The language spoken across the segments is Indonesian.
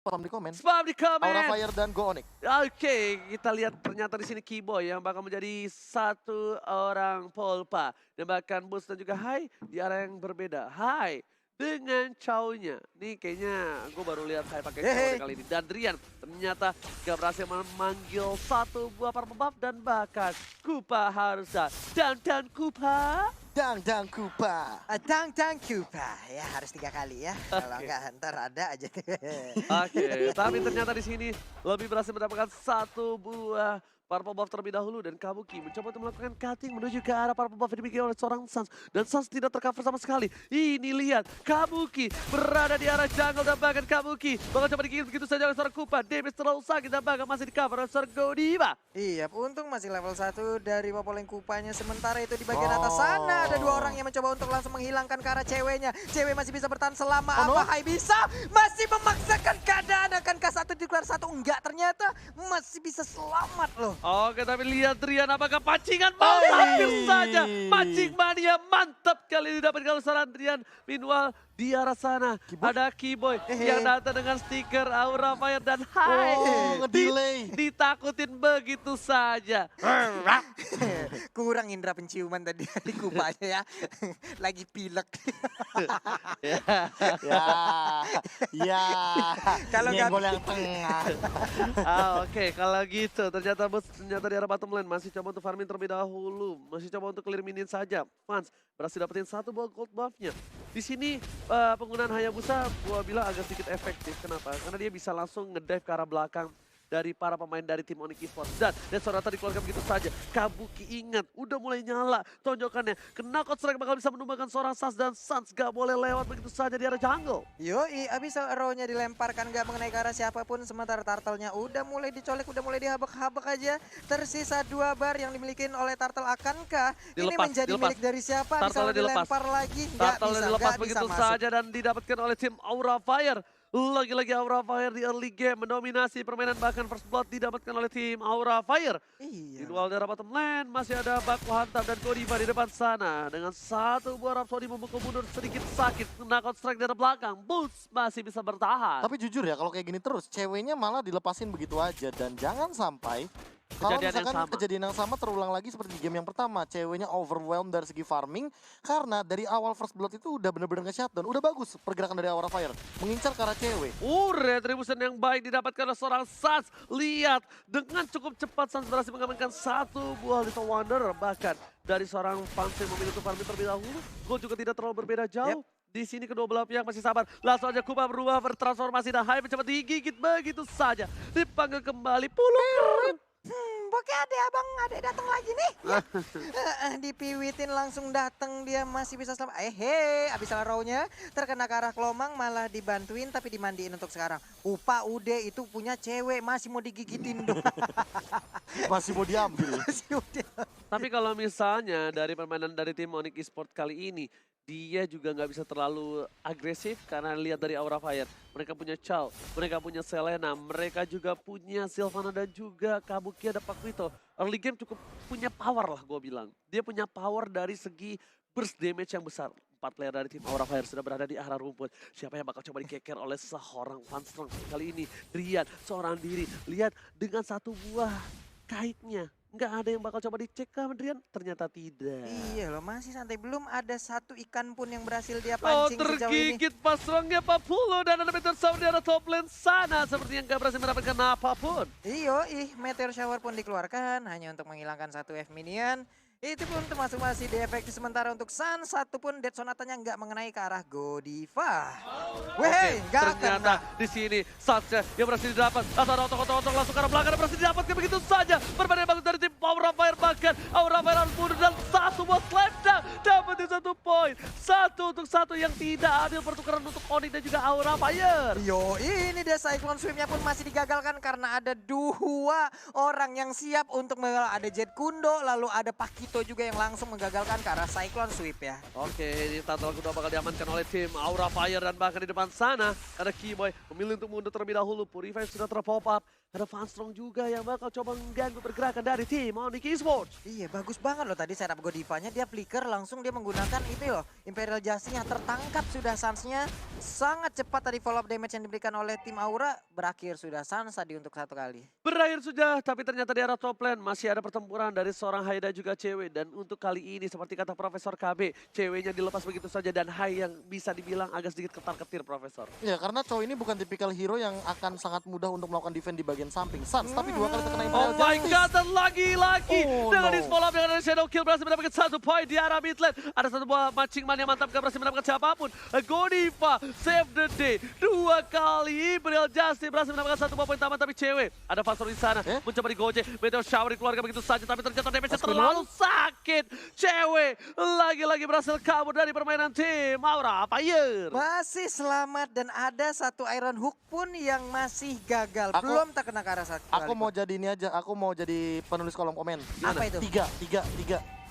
spam di komen. Spam di komen. Aura Fire dan Go Onyx. Oke, kita lihat ternyata di sini Keyboy yang bakal menjadi satu orang Polpa. Dan bahkan Boost dan juga Hai di area yang berbeda. Hai dengan Chow-nya. Nih kayaknya gue baru lihat Hai pakai Chow kali ini. Dan Drian ternyata gak berhasil memanggil satu buah purple buff dan bahkan Kupa Harusa. Dan Kupa. Dang Kupa. Dang Kupa. Ya harus 3 kali ya. Kalau enggak ntar ada aja. Oke, tapi ternyata di sini lebih berhasil mendapatkan satu buah purple buff terlebih dahulu dan Kabuki mencoba untuk melakukan cutting menuju ke arah purple buff yang dimiliki oleh seorang Sans dan Sans tidak tercover sama sekali. Ini lihat Kabuki berada di arah jungle dan bahkan Kabuki bakal coba digigit begitu saja oleh seorang Kupa. Damage terlalu sakit dan bahkan masih di cover oleh seorang Godiva. Iya, untung masih level 1 dari Popoleng Kupanya. Sementara itu di bagian atas sana ada 2 orang yang mencoba untuk langsung menghilangkan ke arah ceweknya. Cewek masih bisa bertahan selama apa? Hai bisa masih memaksakan keadaan. Akankah satu dikeluar satu? Enggak, ternyata masih bisa selamat loh. Oke, tapi lihat Rian apakah pancingan mau hampir saja. Pancing mania mantap kali ini didapatkan oleh seorang Rian. Meanwhile di arah sana ada Keyboy yang datang dengan stiker Aura Fire dan Hai. Ngedelay. Ditakutin begitu saja. Kurang indera penciuman tadi dari Kupanya ya. Lagi pilek. Ya. Kalau nggak- Nyenggol yang tengah. Oke, kalau gitu ternyata bos ternyata di arah bottom lane masih coba untuk farming terlebih dahulu. Masih coba untuk clear minion saja. Fans berhasil dapetin satu buah gold buff-nya. Di sini penggunaan Hayabusa gua bilang agak sedikit efektif. Kenapa? Karena dia bisa langsung ngedive ke arah belakang dari para pemain dari tim Onyx Esports. Dan Sorata dikeluarkan begitu saja. Kabuki ingat, udah mulai nyala tonjokannya. Kena Knockout Strike bakal bisa menumbangkan seorang Sans dan Sans gak boleh lewat begitu saja di arah jungle. Yoi, abis arrow-nya dilemparkan gak mengenai ke arah siapapun. Sementara turtle-nya udah mulai dicolek, udah mulai dihabek-habek aja. Tersisa 2 bar yang dimiliki oleh turtle. Akankah ini menjadi milik dari siapa? Bisa dilempar lagi? Turtle dilepas begitu saja dan didapatkan oleh tim Aura Fire. Lagi-lagi Aura Fire di early game mendominasi permainan, bahkan first blood didapatkan oleh tim Aura Fire. Iya. Di luar daerah bottom lane masih ada Baku Hantam dan Godiva di depan sana. Dengan satu buah Rhapsody memukul mundur sedikit sakit. Knockout strike dari belakang. Boots masih bisa bertahan. Tapi jujur ya kalau kayak gini terus ceweknya malah dilepasin begitu aja. Dan jangan sampai kalau misalkan kejadian yang sama terulang lagi seperti di game yang pertama. Ceweknya overwhelmed dari segi farming. Karena dari awal first blood itu udah bener-bener nge-shutdown. Udah bagus pergerakan dari Aura Fire. Mengincar ke arah cewek. Retribution yang baik didapatkan oleh seorang Sans. Lihat, dengan cukup cepat Sans berhasil mengamankan satu buah Little Wonder. Bahkan dari seorang fans yang memilih untuk farming terlebih dahulu. Gol juga tidak terlalu berbeda jauh. Di sini kedua belah pihak masih sabar. Langsung aja Kupa berubah bertransformasi dan Hai mencoba digigit begitu saja. Dipanggil kembali puluh. Bokeh abang adek datang lagi nih. Ya. Dipiwitin langsung datang, dia masih bisa selamat. Abis arrow-nya terkena ke arah Kelomang, malah dibantuin tapi dimandiin untuk sekarang. Upa Ude itu punya cewek, masih mau digigitin dong. Masih mau diambil. Tapi kalau misalnya dari permainan dari tim Onyx Esports kali ini, dia juga nggak bisa terlalu agresif karena lihat dari Aura Fire. Mereka punya Chow, mereka punya Selena, mereka juga punya Sylvana dan juga Kabuki, ada Pakuito. Early game cukup punya power lah gue bilang. Dia punya power dari segi burst damage yang besar. 4 player dari tim Aura Fire sudah berada di arah rumput. Siapa yang bakal coba dikeker oleh seorang Fanstrong kali ini? Rian, seorang diri. Lihat dengan satu buah kaitnya. Nggak ada yang bakal coba dicek kan Adrian? Ternyata tidak. Iya loh, masih santai. Belum ada satu ikan pun yang berhasil dia pancing sejauh ini. Tergigit pasrongnya 40 dan ada Meteor Shower di arah top lane sana. Seperti yang nggak berhasil mendapatkan apapun. Meteor Shower pun dikeluarkan hanya untuk menghilangkan satu F minion. Itu pun termasuk masih diefektif sementara untuk San. Satu pun Dead Sonatanya nggak mengenai ke arah Godiva. Nggak Ternyata kena. di sini Sansnya yang berhasil didapat. Asal otok-otok langsung ke arah belakang dan berhasil didapatkan begitu saja. Permainan bagus dari tim Aura Fire, bahkan Aura Fire harus mundur dan satu buat slapdown. Dapetin 1 poin. 1-1 yang tidak adil pertukaran untuk Onyx dan juga Aura Fire. Ini dia Cyclone Swim-nya pun masih digagalkan karena ada 2 orang yang siap untuk ada Jet Kundo, lalu ada Paki Hito juga yang langsung menggagalkan ke arah Cyclone Sweep ya. Oke, ini turtle kedua bakal diamankan oleh tim Aura Fire dan bahkan di depan sana ada Keyboy memilih untuk mundur terlebih dahulu. Purify sudah terpop up. Ada Funstrong juga yang bakal coba mengganggu pergerakan dari tim Onyx Esports. Iya, bagus banget loh tadi setup Godiva-nya. Dia flicker langsung dia menggunakan itu loh. Imperial Justice-nya tertangkap sudah Sans-nya. Sangat cepat tadi follow up damage yang diberikan oleh tim Aura. Berakhir sudah Sans tadi untuk satu kali. Berakhir sudah, tapi ternyata di arah top lane masih ada pertempuran dari seorang Haida juga cewek. Dan untuk kali ini seperti kata Profesor KB, ceweknya dilepas begitu saja dan Hai yang bisa dibilang agak sedikit ketar-ketir Profesor. Ya karena cowok ini bukan tipikal hero yang akan sangat mudah untuk melakukan defense di bagian samping. Sans tapi 2 kali terkena Oh Imperial my Justice. god, dan lagi-lagi Oh, dengan no. di-follow up dengan Shadow Kill berhasil mendapatkan 1 poin di arah mid lane. Ada satu buah matching man yang mantap, gak berhasil mendapatkan siapapun. Godiva save the day. 2 kali Imperial Justice berhasil mendapatkan 1 buah poin tambahan, tapi cewek. Ada Fasor di sana, mencoba digojek. Meteor Shower dikeluarkan begitu saja, tapi ternyata damage-nya terlalu sakit. Cewek lagi-lagi berhasil kabur dari permainan tim Aura Fire. Masih selamat dan ada satu Iron Hook pun yang masih gagal. Belum terkena ke arah satu. Aku mau jadi ini aja, aku mau jadi penulis kolom komen. Apa itu? 3.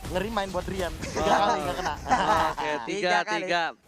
Ngeri main buat Rian. 3 kali nggak kena. Oke, 3. 3 kali.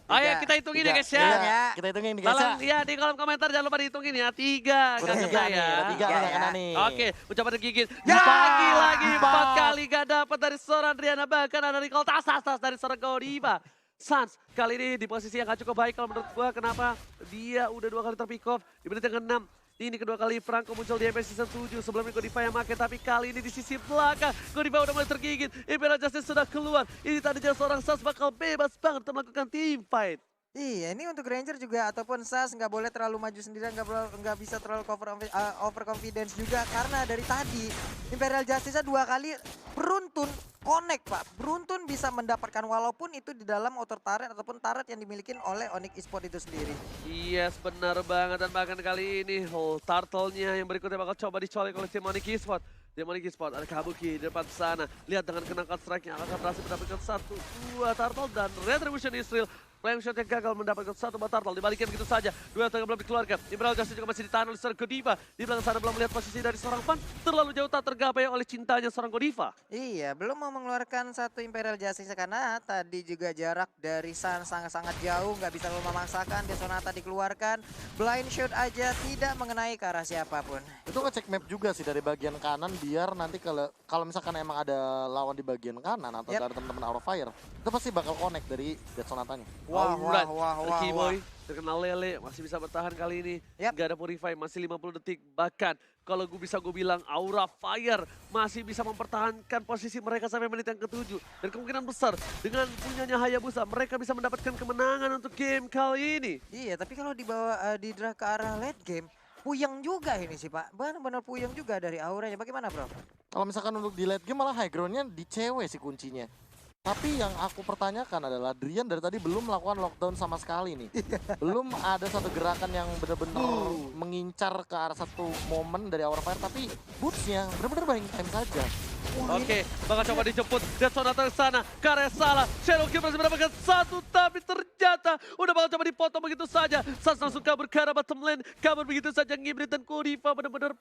Ayo kita hitungin ya guys ya. Iya. Kita hitungin nih guys ya. Tolong ya di kolom komentar jangan lupa dihitungin ya. 3 Udah kan 3 kena nih, ya. udah 3 Tiga nggak ya. kena nih. Oke, mencoba digigit. Ya! Lagi-lagi 4 Empat. kali gak dapat dari seorang Riana, bahkan ada recall tas dari seorang Godiva. Sans kali ini di posisi yang gak cukup baik kalau menurut gua. Kenapa? Dia udah 2 kali terpick off di menit yang ke-6. Ini kedua kali Franco muncul di MS Season 7. Sebelumnya Godiva yang make, tapi kali ini di sisi belakang Godiva udah mulai tergigit. Imperial Justice sudah keluar. Ini tadinya seorang Sans bakal bebas banget untuk melakukan team fight. Iya, ini untuk Ranger juga ataupun SAS nggak boleh terlalu maju sendirian, nggak bisa terlalu overconfidence juga karena dari tadi Imperial Justice 2 kali beruntun connect Pak, beruntun bisa mendapatkan walaupun itu di dalam outer turret ataupun turret yang dimiliki oleh Onyx Esports itu sendiri. Yes, benar banget. Dan bahkan kali ini turtle-nya yang berikutnya bakal coba dicolek oleh tim Onyx Esports. Tim Onyx Esports ada Kabuki di depan sana. Lihat dengan kena cut strike-nya akan berhasil mendapatkan 1-2 turtle dan Retribution Israel. Flame shot yang gagal mendapatkan 1 buah turtle, dibalikin begitu saja. 2 yang belum dikeluarkan. Imperial Justice juga masih ditahan oleh seorang Godiva. Di belakang sana belum melihat posisi dari seorang Fan. Terlalu jauh tak tergapai oleh cintanya seorang Godiva. Iya, belum mau mengeluarkan satu Imperial Justice karena tadi juga jarak dari San sangat-sangat jauh, nggak bisa memaksakan. Dia Sonata dikeluarkan, blind shot aja tidak mengenai ke arah siapapun. Itu ngecek map juga sih dari bagian kanan biar nanti kalau misalkan emang ada lawan di bagian kanan atau dari teman-teman Aura Fire, itu pasti bakal connect dari Dead Sonatanya. Alright. Keyboy terkenal lele, masih bisa bertahan kali ini. Yap. Gak ada Purify, masih 50 detik. Bahkan kalau gue bilang Aura Fire masih bisa mempertahankan posisi mereka sampai menit yang ke-7. Dan kemungkinan besar dengan punyanya Hayabusa mereka bisa mendapatkan kemenangan untuk game kali ini. Iya, tapi kalau dibawa di drag ke arah late game, puyeng juga ini sih Pak. Benar-benar puyeng juga dari auranya. Bagaimana Bro? Kalau misalkan untuk di late game malah high ground-nya di cewek sih kuncinya. Tapi yang aku pertanyakan adalah Drian dari tadi belum melakukan lockdown sama sekali nih. Belum ada satu gerakan yang benar-benar mengincar ke arah satu momen dari Aura Fire. Tapi boots-nya benar-benar buying time saja. Oke, bakal coba dijemput. Dead Sonata ke sana, Kare salah. Shadow Kill masih mendapatkan 1, tapi ternyata udah bakal coba dipotong begitu saja. Sans langsung kabur ke arah bottom lane. Kabur begitu saja, Ngibrit dan Godiva benar-benar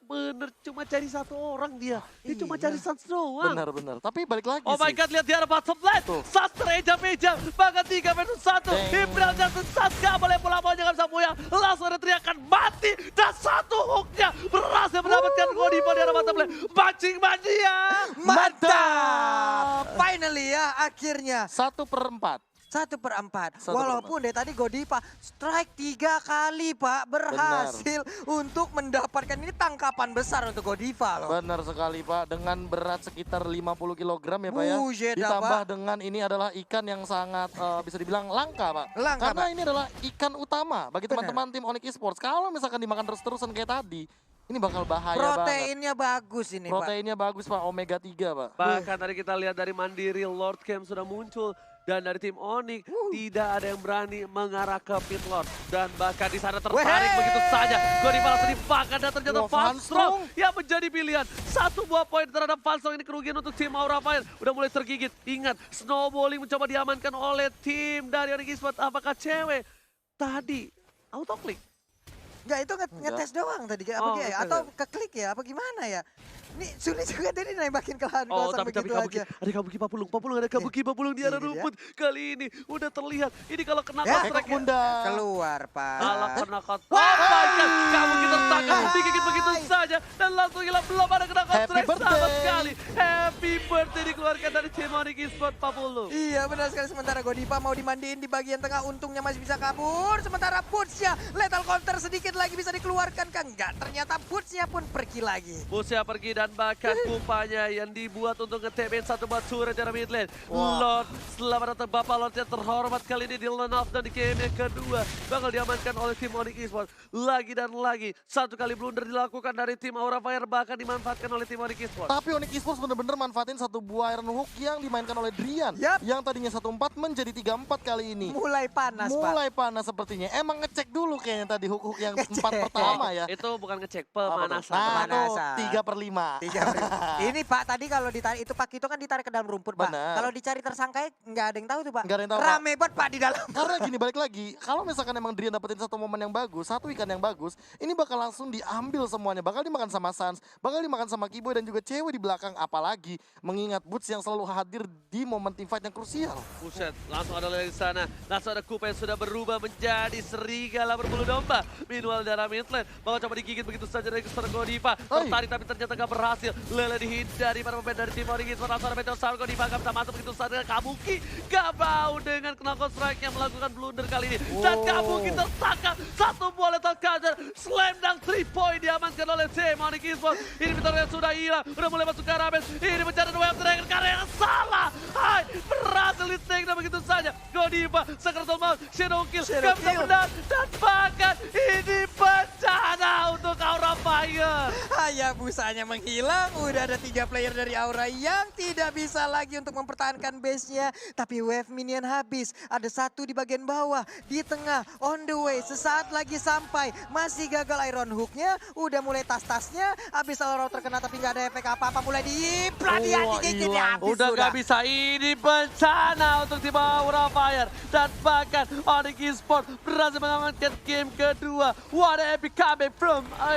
cuma cari 1 orang dia. Dia cuma cari Sans doang. Benar-benar. Tapi balik lagi Oh my sih. god, lihat di arah bottom lane. Sans tereja-meja, bahkan 3 versus 1. Imperial Justice Sans gak boleh pulang-pulang, jangan bisa punya. Langsung ada teriakan mati. Dan 1 hooknya berhasil mendapatkan Godiva di arah bottom lane. Mancing mania. Mantap! Finally ya, akhirnya 1/4. 1/4. 1/4. Walaupun dari tadi Godiva strike 3 kali Pak, berhasil untuk mendapatkan ini tangkapan besar untuk Godiva loh. Benar sekali Pak, dengan berat sekitar 50 kg ya Pak ya. Buset dah, Ditambah Pak. dengan ini adalah ikan yang sangat bisa dibilang langka Pak. Langka, Karena Pak. ini adalah ikan utama bagi Benar. teman-teman tim Onyx Esports. Kalau misalkan dimakan terus-terusan kayak tadi, ini bakal bahaya banget. Proteinnya bagus ini Pak. Proteinnya bagus Pak, omega 3 Pak. Bahkan tadi kita lihat dari Mandiri, Lord Camp sudah muncul. Dan dari tim Onyx tidak ada yang berani mengarah ke pit lord. Dan bahkan di sana tertarik begitu saja. Godiva langsung dibakar dan ternyata Wah, Funstrong yang menjadi pilihan. 1 buah poin terhadap Funstrong, ini kerugian untuk tim Aura Fire. Udah mulai tergigit. Ingat, snowballing mencoba diamankan oleh tim dari Onyx Esports. Apakah cewek tadi autoclick? Enggak, itu ngetes doang tadi. Apa Oh, dia, oke. atau keklik ya, apa gimana ya? Nih sulit juga tadi nembakin ke lahan Oh, kosong tapi begitu Kabuki, aja. ada Kabuki Papulung ada Kabuki Papulung di arah Ini dia. rumput. Kali ini udah terlihat. Ini kalau kena Ya, kontrak Ekor bunda. Keluar, Pak. Kalau kena kontrak. Oh my god, Kabuki tertangkap, digigit begitu saja. Dan langsung hilang, belum ada kena kontrak Happy sama birthday. sekali. Happy birthday dikeluarkan dari tim Onyx Esport Papulung. Iya benar sekali, sementara Godiva mau dimandiin di bagian tengah, untungnya masih bisa kabur. Sementara Boots-nya lethal counter sedikit lagi bisa dikeluarkan kan? Enggak, ternyata Boots-nya pun pergi lagi. Busnya pergi dan bahkan kupanya yang dibuat untuk nge-TPin satu buat Sura dari mid lane. Lord, selamat datang Bapak Lord yang terhormat kali ini di lane off dan di game yang kedua. Bakal diamankan oleh tim Onyx Esport. Lagi dan lagi, satu kali blunder dilakukan dari tim Aura Fire, bahkan dimanfaatkan oleh tim Onyx Esport. Tapi Onyx Esports bener-bener manfaatin satu buah Iron Hook yang dimainkan oleh Drian. Yap. Yang tadinya 1-4 menjadi 3-4 kali ini. Mulai panas, Pak. Mulai panas sepertinya. Emang ngecek dulu kayaknya tadi hook-hook yang 4 Ngecek. pertama ya. Itu bukan ngecek, Apa tuh? pemanasan. Nah, Pemanasan. tuh 3/5. Ini Pak, tadi kalau ditarik itu Pak Kito kan ditarik ke dalam rumput, Pak. Benar. Kalau dicari tersangkanya nggak ada yang tahu tuh, Pak. Nggak ada yang tahu, Pak. Rame banget Pak di dalam. Karena gini, balik lagi, kalau misalkan emang Drian dapetin satu momen yang bagus, satu ikan yang bagus, ini bakal langsung diambil semuanya. Bakal dimakan sama Sans, bakal dimakan sama Kiboy dan juga cewek di belakang. Apalagi mengingat Boots yang selalu hadir di momen teamfight yang krusial. Buset, langsung ada dari sana. Langsung ada Kupa yang sudah berubah menjadi serigala berbulu domba. Meanwhile dari mid lane, bakal coba digigit begitu saja dari Mr. Godiva. Tertarik tapi ternyata gak berhasil. Lele dihindari para pemain dari tim Onyx Esport. Langsung ada Meteor Shower, Godiva gak bisa masuk begitu saja. Kabuki gak mau dengan knockout strike yang melakukan blunder kali ini. Dan Kabuki tertangkap. Satu buah lethal counter. Slam dunk 3 point diamankan oleh tim Onyx Esport. Ini Meteor yang sudah hilang. Udah mulai masuk ke arah base. Ini mencari Web Dragon karena yang salah. Hai, berhasil di take down begitu saja. Godiva, Sakratul Maut, Shadow Kill, Shadow gak bisa Kill. menang. Dan bahkan ini bencana untuk Aura Fire. Hayabusanya menghilang, udah ada 3 player dari Aura yang tidak bisa lagi untuk mempertahankan base-nya. Tapi wave minion habis, ada satu di bagian bawah, di tengah, on the way, sesaat lagi sampai. Masih gagal Iron Hook-nya, udah mulai tas-tasnya, habis Aura terkena tapi nggak ada efek apa-apa, mulai di anjing hilang. habis Udah gak bisa, ini bencana untuk tim Aura Fire. Dan bahkan Onyx Esport berhasil mengamankan game kedua. What a epic comeback from